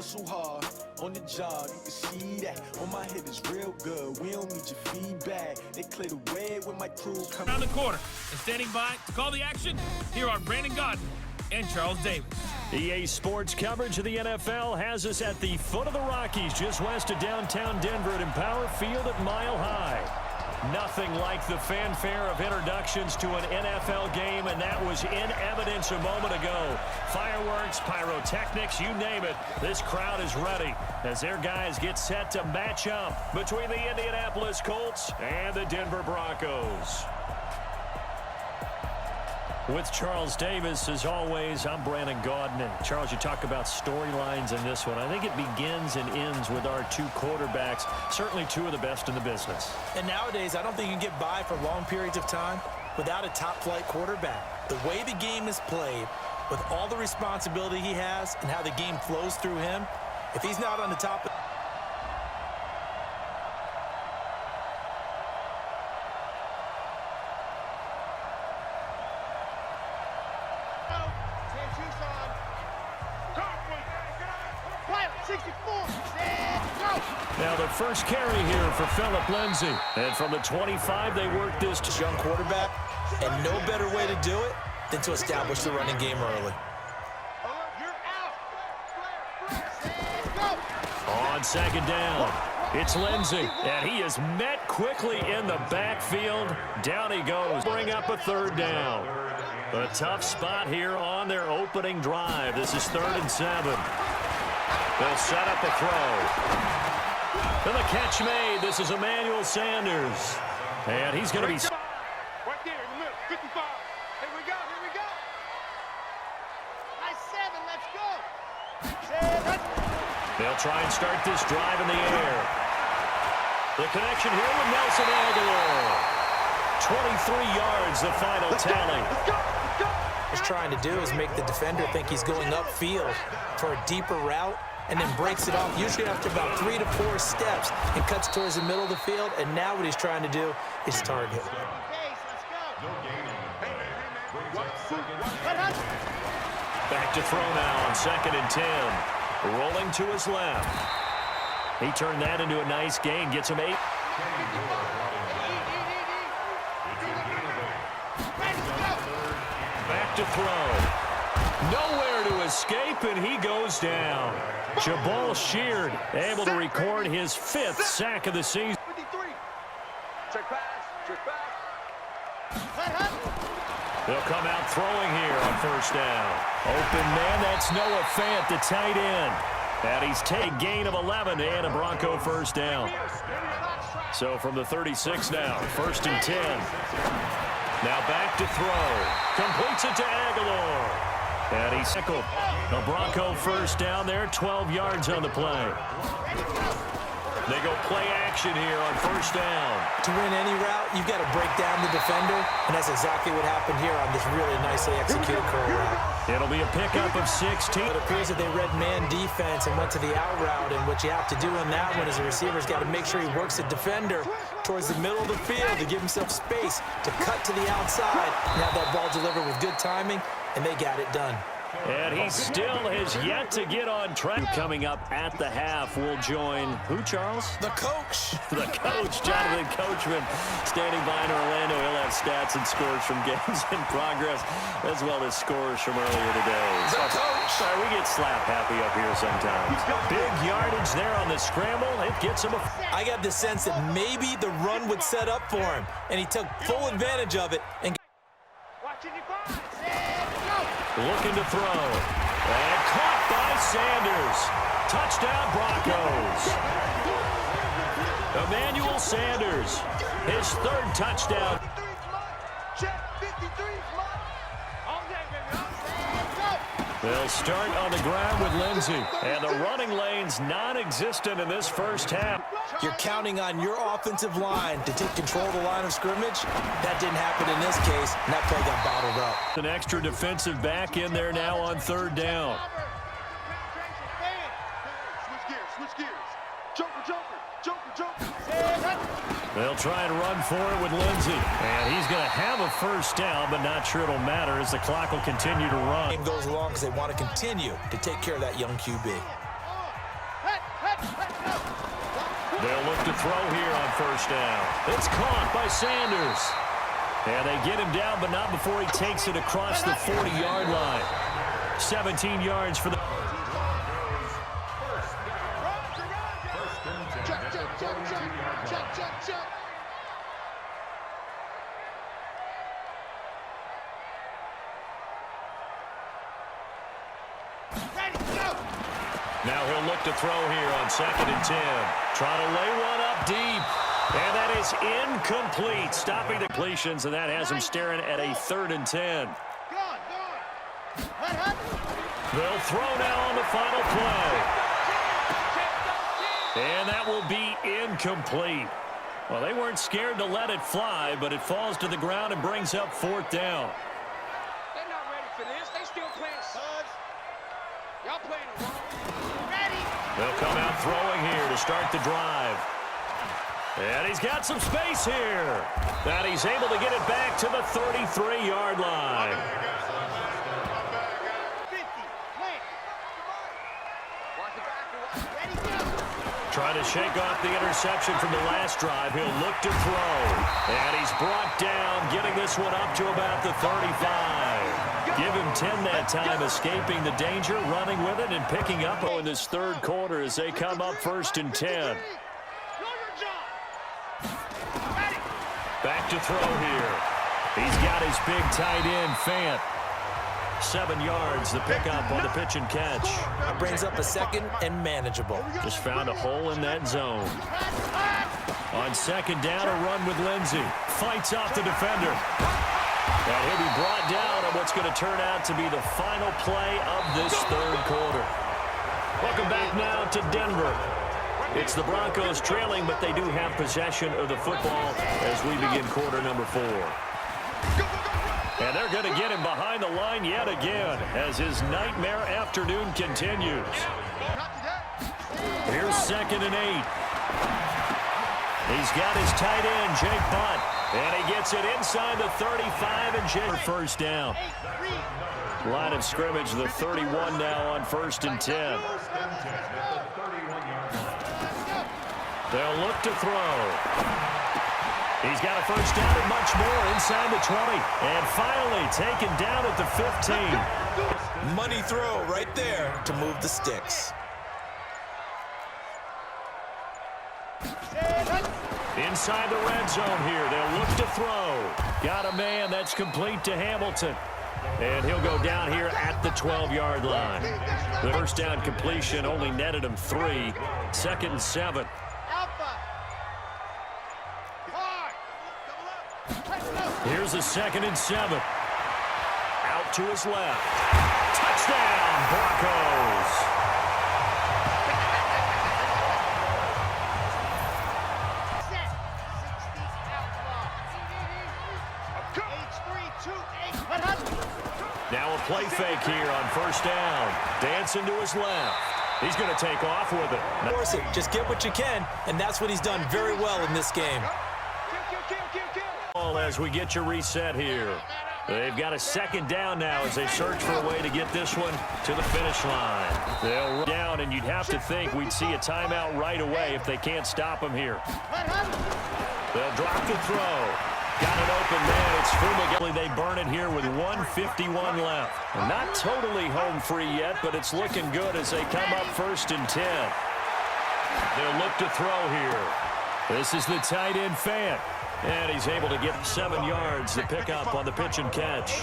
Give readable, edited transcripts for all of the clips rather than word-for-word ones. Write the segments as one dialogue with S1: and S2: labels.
S1: hustle hard on the job, you can see that. On my head is real good, we don't need your feedback. They clear the way with my crew coming
S2: around the corner. And standing by to call the action, here are Brandon Gaudin and Charles Davis.
S3: EA Sports coverage of the NFL has us at the foot of the Rockies, just west of downtown Denver at Empower Field at Mile High. Nothing like the fanfare of introductions to an NFL game, and that was in evidence a moment ago. Fireworks, pyrotechnics, you name it. This crowd is ready as their guys get set to match up between the Indianapolis Colts and the Denver Broncos. With Charles Davis, as always, I'm Brandon Gaudin. And Charles, you talk about storylines in this one. I think it begins and ends with our two quarterbacks, certainly two of the best in the business.
S4: And nowadays, I don't think you can get by for long periods of time without a top-flight quarterback. The way the game is played, with all the responsibility he has and how the game flows through him, if he's not on the top of
S3: Now the first carry here for Phillip Lindsay. And from the 25, they work this to
S4: young quarterback, and no better way to do it than to establish the running game early.
S3: On second down, it's Lindsay, and he is met quickly in the backfield. Down he goes. Bring up a third down. A tough spot here on their opening drive. This is 3rd and 7. They'll set up a throw. And the catch made. This is Emmanuel Sanders. And he's going to be...
S5: Right there in the middle, 55. Here we go, here we go. Nice 7, let's go. 7.
S3: They'll try and start this drive in the air. The connection here with Nelson Aguilar. 23 yards, the final tally.
S5: Let's go, let's go.
S4: What he's trying to do is make the defender think he's going upfield for a deeper route, and then breaks it off, usually after about 3 to 4 steps, and cuts towards the middle of the field. And now what he's trying to do is target.
S3: Back to throw now on 2nd and 10. Rolling to his left. He turned that into a nice gain. Gets him 8. Back to throw. Nowhere to escape, and he goes down. Jabal Sheard able to record his 5th sack of the season.
S5: 53. Check pass, check back.
S3: They'll come out throwing here on 1st down. Open man, that's Noah Fant, the tight end. And he's taking a gain of 11 and a Bronco 1st down. So from the 36 now, 1st and 10. Now back to throw. Completes it to Aguilar. And he's sickled. A Bronco 1st down there, 12 yards on the play. They go play action here on 1st down.
S4: To win any route, you've got to break down the defender, and that's exactly what happened here on this really nicely executed curl route.
S3: It'll be a pickup of 16.
S4: It appears that they read man defense and went to the out route, and what you have to do in that one is the receiver's got to make sure he works the defender towards the middle of the field to give himself space to cut to the outside and have that ball delivered with good timing, and they got it done.
S3: And he still has yet to get on track. Coming up at the half, we'll join who, Charles?
S4: The coach.
S3: The coach, Jonathan Coachman, standing by in Orlando. He'll have stats and scores from games in progress, as well as scores from earlier today.
S4: The coach.
S3: Sorry, we get slap happy up here sometimes. Big yardage there on the scramble. It gets him a...
S4: I got the sense that maybe the run would set up for him, and he took full advantage of it. And
S5: Watching you find.
S3: looking to throw. And caught by Sanders. Touchdown Broncos. Emmanuel Sanders, his 3rd touchdown. They'll start on the ground with Lindsay. And the running lane's non-existent in this 1st half.
S4: you're counting on your offensive line to take control of the line of scrimmage. That didn't happen in this case, and that play got bottled up.
S3: An extra defensive back in there now on 3rd down.
S5: Switch gears. Joker.
S3: They'll try and run for it with Lindsay. And he's going to have a 1st down, but not sure it'll matter as the clock will continue to run.
S4: Game goes along because they want to continue to take care of that young QB.
S3: They'll look to throw here on first down. It's caught by Sanders. And they get him down, but not before he takes it across the 40-yard line. 17 yards for the... Now he'll look to throw here on 2nd and 10. Trying to lay one up deep. And that is incomplete. Stopping the completions, and that has him staring at a 3rd and 10. They'll throw now on the final play. And that will be incomplete. Well, they weren't scared to let it fly, but it falls to the ground and brings up 4th down.
S5: They're not ready for this. They still playing suds. Y'all playing it wrong. Ready.
S3: They'll come out throwing here to start the drive. And he's got some space here. And he's able to get it back to the 33-yard line. Trying to shake off the interception from the last drive. He'll look to throw. And he's brought down, getting this one up to about the 35. Give him 10 that time, escaping the danger, running with it, and picking up in this 3rd quarter as they come up 1st and 10. Back to throw here. He's got his big tight end, Fant. 7 yards, the pickup on the pitch and catch.
S4: That brings up a 2nd and manageable.
S3: Just found a hole in that zone. On 2nd down, a run with Lindsey. Fights off the defender. And he'll be brought down on what's going to turn out to be the final play of this 3rd quarter. Welcome back now to Denver. It's the Broncos trailing, but they do have possession of the football as we begin quarter number 4. And they're going to get him behind the line yet again as his nightmare afternoon continues. Here's 2nd and 8. He's got his tight end, Jake Butt, and he gets it inside the 35 and Jake first down. Line of scrimmage, the 31 now on 1st and 10. They'll look to throw. He's got a first down and much more inside the 20. And finally taken down at the 15.
S4: Money throw right there to move the sticks.
S3: Inside the red zone here. They'll look to throw. Got a man that's complete to Hamilton. And he'll go down here at the 12-yard line. The first down completion only netted him 3. 2nd and 7. Here's a 2nd and 7. Out to his left. Touchdown, Broncos. Now a play fake here on first down. Dancing to his left. He's going to take off with it.
S4: Force it. Just get what you can, and that's what he's done very well in this game.
S3: As we get you reset here. They've got a 2nd down now as they search for a way to get this one to the finish line. They'll run down, and you'd have to think we'd see a timeout right away if they can't stop him here. They'll drop the throw. Got an open man. It's Fumagalli. They burn it here with 1:51 left. Not totally home free yet, but it's looking good as they come up 1st and 10. They'll look to throw here. This is the tight end, Fant. And he's able to get 7 yards to pick up on the pitch and catch.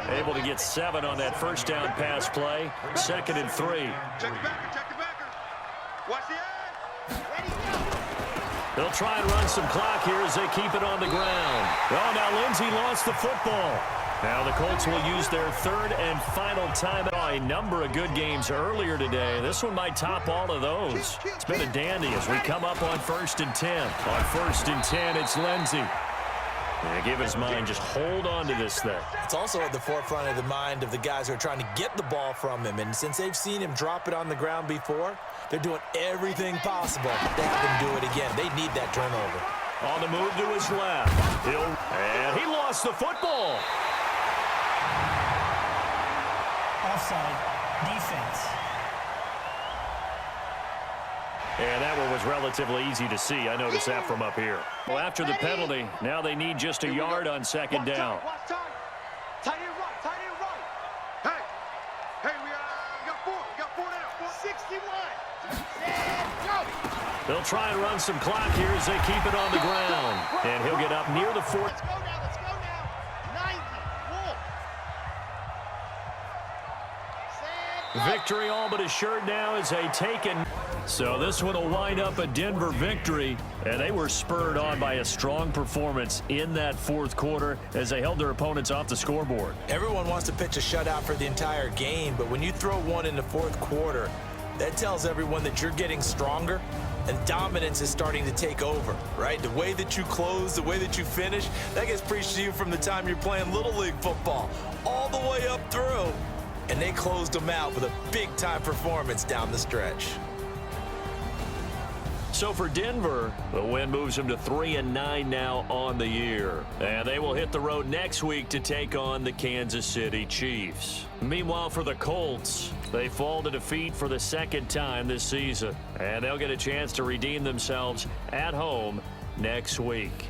S3: Able to get 7 on that first down pass play. 2nd and 3.
S5: Check the backer. Watch the edge.
S3: They'll try and run some clock here as they keep it on the ground. Oh, now Lindsey lost the football. Now the Colts will use their 3rd and final time. A number of good games earlier today. This one might top all of those. It's been a dandy as we come up on 1st and 10. On 1st and 10, it's Lindsey. And give his mind, just hold on to this thing.
S4: It's also at the forefront of the mind of the guys who are trying to get the ball from him. And since they've seen him drop it on the ground before, they're doing everything possible to have him do it again. They need that turnover.
S3: On the move to his left. And he lost the football.
S6: Offside defense.
S3: And that one was relatively easy to see. I noticed that from up here. Well, after the penalty, now they need just a yard on second down.
S5: Tight end right. Hey, we got four now. 61. Go.
S3: They'll try and run some clock here as they keep it on the ground. And he'll get up near the 4.
S5: Let's go now. 90.
S3: Victory all but assured now as they take it. So this one will wind up a Denver victory, and they were spurred on by a strong performance in that fourth quarter as they held their opponents off the scoreboard.
S4: Everyone wants to pitch a shutout for the entire game, but when you throw one in the fourth quarter, that tells everyone that you're getting stronger and dominance is starting to take over, right? The way that you close, the way that you finish, that gets preached to you from the time you're playing Little League football all the way up through. And they closed them out with a big-time performance down the stretch.
S3: So for Denver, the win moves them to 3-9 now on the year. And they will hit the road next week to take on the Kansas City Chiefs. Meanwhile, for the Colts, they fall to defeat for the second time this season. And they'll get a chance to redeem themselves at home next week.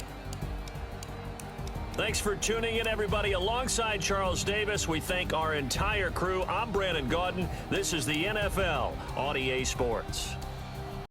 S3: Thanks for tuning in, everybody. Alongside Charles Davis, we thank our entire crew. I'm Brandon Gaudin. This is the NFL on EA Sports.